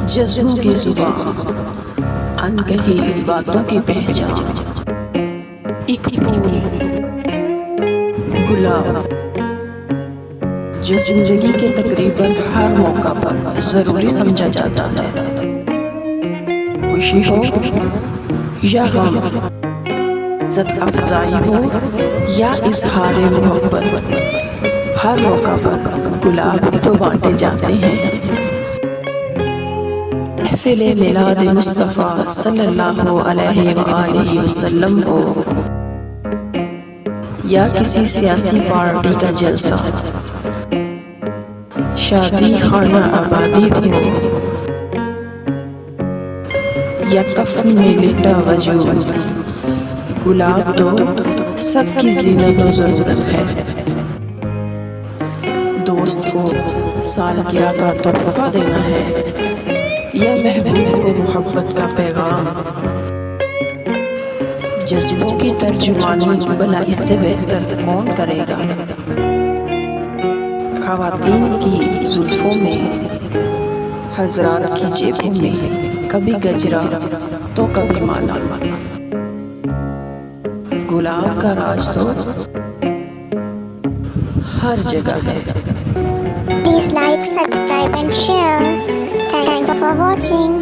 جذبوں کی زبان، انکہی باتوں کی پہچان، ایک پھول گلاب جو زندگی کے تقریباً ہر موقع پر ضروری سمجھا جاتا ہے، خوشی ہو یا غم، عزت افزائی ہو یا اظہار محبت، ہر موقع پر گلاب ہی تو بانٹے جاتے ہیں۔ محفل میلاد مصطفیٰ صلی اللہ علیہ وآلہ وسلم ہو یا کسی سیاسی پارٹی کا جلسہ، شادی خانہ آبادی ہو یا کفن میں لپٹا وجود، گلاب تو سب کی زینت و ضرورت ہے۔ دوست کو سالگرہ کا تحفہ دینا ہے یا محبوب کو محبت کا پیغام، جذبوں کی ترجمانی بھلا اس سے بہتر کون کرے گا؟ خواتین کی زلفوں میں، حضرات کی جیبوں میں کبھی گجرا تو کبھی مالا، گلاب کا راز تو ہر جگہ ہے۔ Please like, subscribe and share. Thanks for watching.